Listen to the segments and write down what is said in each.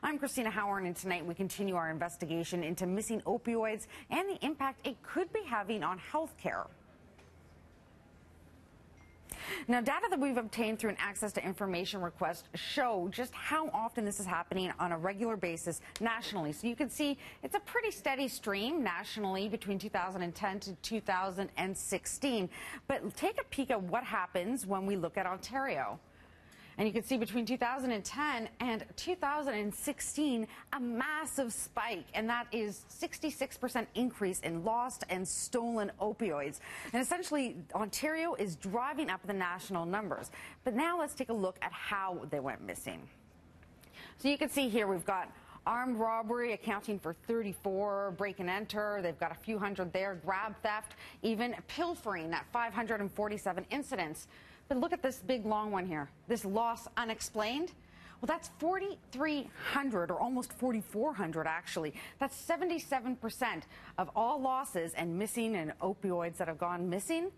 I'm Christina Howard, and tonight we continue our investigation into missing opioids and the impact it could be having on health care. Now, data that we've obtained through an access to information request show just how often this is happening on a regular basis nationally. So you can see it's a pretty steady stream nationally between 2010 to 2016. But take a peek at what happens when we look at Ontario. And you can see between 2010 and 2016, a massive spike, and that is 66% increase in lost and stolen opioids. And essentially, Ontario is driving up the national numbers. But now let's take a look at how they went missing. So you can see here we've got armed robbery accounting for 34, break and enter, they've got a few hundred there, grab theft, even pilfering at 547 incidents. But look at this big long one here, this loss unexplained. Well, that's 4,300 or almost 4,400 actually. That's 77% of all losses and missing and opioids that have gone missing.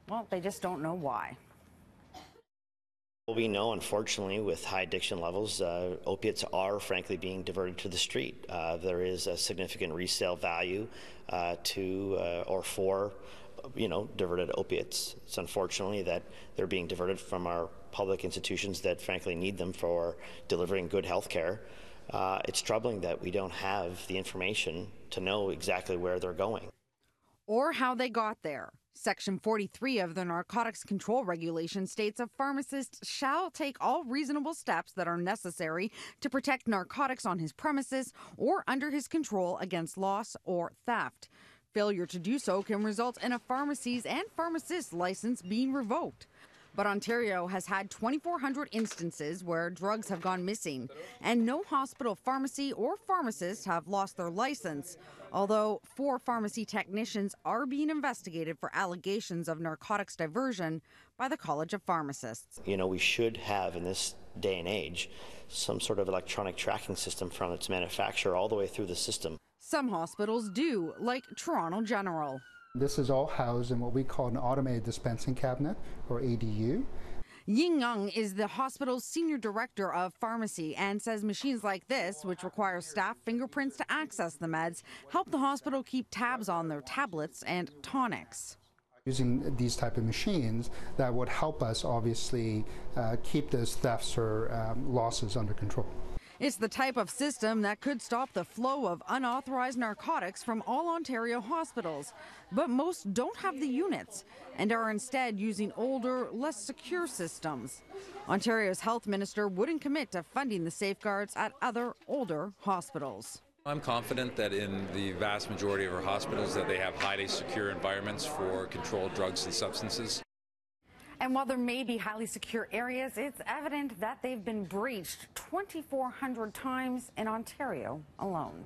Well, they just don't know why. We know, unfortunately, with high addiction levels, opiates are frankly being diverted to the street. There is a significant resale value for diverted opiates. It's unfortunately that they're being diverted from our public institutions that frankly need them for delivering good health care. It's troubling that we don't have the information to know exactly where they're going. Or how they got there. Section 43 of the Narcotics Control Regulation states a pharmacist shall take all reasonable steps that are necessary to protect narcotics on his premises or under his control against loss or theft. Failure to do so can result in a pharmacy's and pharmacist's license being revoked. But Ontario has had 2,400 instances where drugs have gone missing, and no hospital pharmacy or pharmacist have lost their license, although 4 pharmacy technicians are being investigated for allegations of narcotics diversion by the College of Pharmacists. We should have, in this day and age, some sort of electronic tracking system from its manufacturer all the way through the system. Some hospitals do, like Toronto General. This is all housed in what we call an automated dispensing cabinet, or ADU. Ying Young is the hospital's senior director of pharmacy and says machines like this, which require staff fingerprints to access the meds, help the hospital keep tabs on their tablets and tonics. Using these type of machines, that would help us obviously keep those thefts or losses under control. It's the type of system that could stop the flow of unauthorized narcotics from all Ontario hospitals. But most don't have the units and are instead using older, less secure systems. Ontario's health minister wouldn't commit to funding the safeguards at other older hospitals. I'm confident that in the vast majority of our hospitals that they have highly secure environments for controlled drugs and substances. And while there may be highly secure areas, it's evident that they've been breached 2,400 times in Ontario alone.